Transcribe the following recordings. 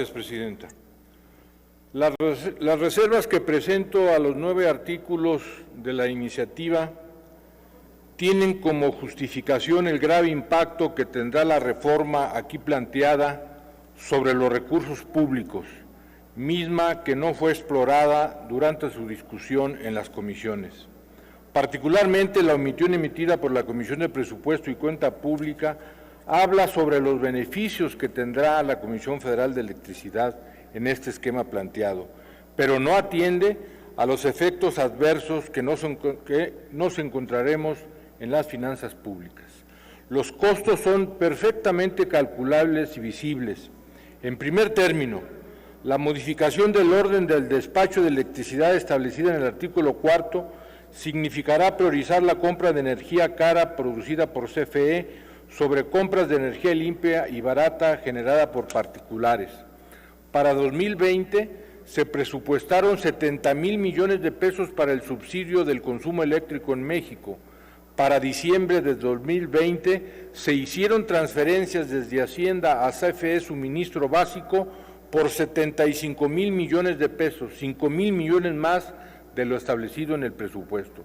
Gracias, Presidenta. Las reservas que presento a los 9 artículos de la iniciativa tienen como justificación el grave impacto que tendrá la reforma aquí planteada sobre los recursos públicos, misma que no fue explorada durante su discusión en las comisiones. Particularmente la omisión emitida por la Comisión de Presupuesto y Cuenta Pública habla sobre los beneficios que tendrá la Comisión Federal de Electricidad en este esquema planteado, pero no atiende a los efectos adversos que nos encontraremos en las finanzas públicas. Los costos son perfectamente calculables y visibles. En primer término, la modificación del orden del despacho de electricidad establecida en el artículo 4 significará priorizar la compra de energía cara producida por CFE sobre compras de energía limpia y barata generada por particulares. Para 2020 se presupuestaron 70,000 millones de pesos para el subsidio del consumo eléctrico en México. Para diciembre de 2020 se hicieron transferencias desde Hacienda a CFE Suministro Básico por 75,000 millones de pesos, 5,000 millones más de lo establecido en el presupuesto.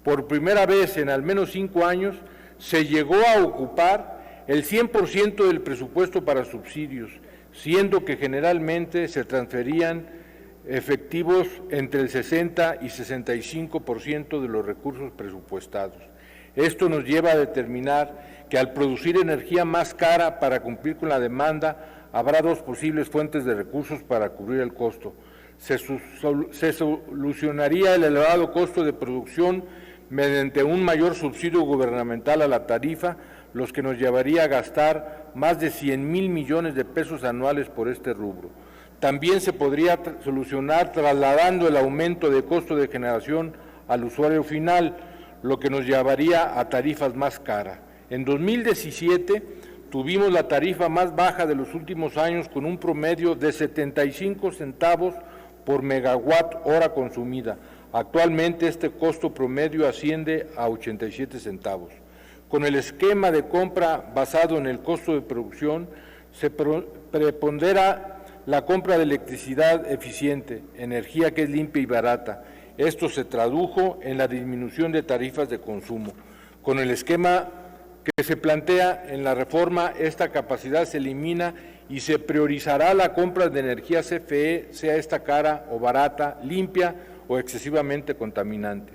Por primera vez en al menos 5 años se llegó a ocupar el 100% del presupuesto para subsidios, siendo que generalmente se transferían efectivos entre el 60 y 65% de los recursos presupuestados. Esto nos lleva a determinar que al producir energía más cara para cumplir con la demanda, habrá 2 posibles fuentes de recursos para cubrir el costo. Se solucionaría el elevado costo de producción mediante un mayor subsidio gubernamental a la tarifa, los que nos llevaría a gastar más de 100,000 millones de pesos anuales por este rubro. También se podría solucionar trasladando el aumento de costo de generación al usuario final, lo que nos llevaría a tarifas más caras. En 2017 tuvimos la tarifa más baja de los últimos años con un promedio de 75 centavos por megawatt hora consumida. Actualmente este costo promedio asciende a 87 centavos. Con el esquema de compra basado en el costo de producción, se prepondera la compra de electricidad eficiente, energía que es limpia y barata. Esto se tradujo en la disminución de tarifas de consumo. Con el esquema que se plantea en la reforma, esta capacidad se elimina y se priorizará la compra de energía CFE, sea esta cara o barata, limpia o excesivamente contaminante.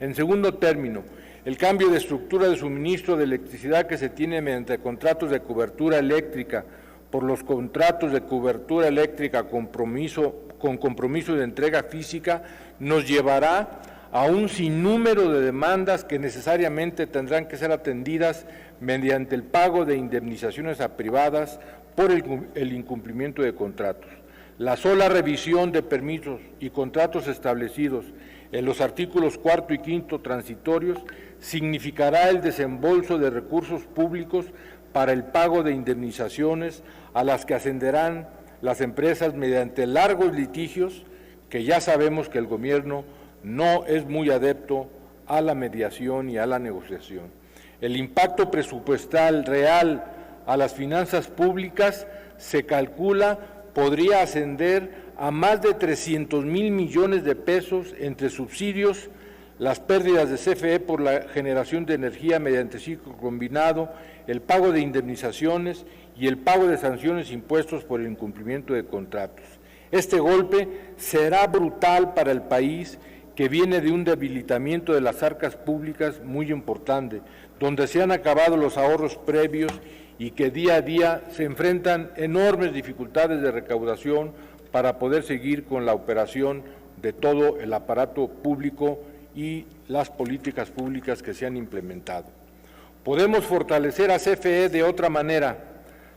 En segundo término, el cambio de estructura de suministro de electricidad que se tiene mediante contratos de cobertura eléctrica por los contratos de cobertura eléctrica con compromiso de entrega física nos llevará a un sinnúmero de demandas que necesariamente tendrán que ser atendidas mediante el pago de indemnizaciones a privadas por el incumplimiento de contratos. La sola revisión de permisos y contratos establecidos en los artículos 4 y 5 transitorios significará el desembolso de recursos públicos para el pago de indemnizaciones a las que ascenderán las empresas mediante largos litigios que ya sabemos que el gobierno no es muy adepto a la mediación y a la negociación. El impacto presupuestal real a las finanzas públicas se calcula podría ascender a más de 300,000 millones de pesos entre subsidios, las pérdidas de CFE por la generación de energía mediante ciclo combinado, el pago de indemnizaciones y el pago de sanciones impuestos por el incumplimiento de contratos. Este golpe será brutal para el país, que viene de un debilitamiento de las arcas públicas muy importante, donde se han acabado los ahorros previos y que día a día se enfrentan enormes dificultades de recaudación para poder seguir con la operación de todo el aparato público y las políticas públicas que se han implementado. Podemos fortalecer a CFE de otra manera,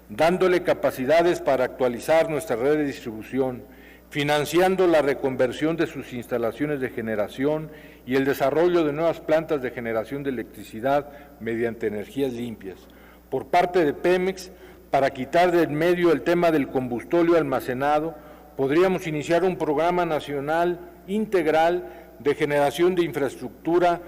dándole capacidades para actualizar nuestra red de distribución, financiando la reconversión de sus instalaciones de generación y el desarrollo de nuevas plantas de generación de electricidad mediante energías limpias. Por parte de Pemex, para quitar del medio el tema del combustóleo almacenado, podríamos iniciar un programa nacional integral de generación de infraestructura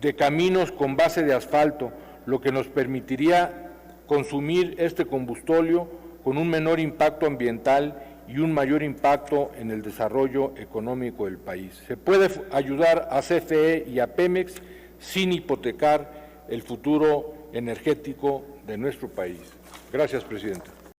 de caminos con base de asfalto, lo que nos permitiría consumir este combustóleo con un menor impacto ambiental y un mayor impacto en el desarrollo económico del país. Se puede ayudar a CFE y a Pemex sin hipotecar el futuro energético de nuestro país. Gracias, presidenta.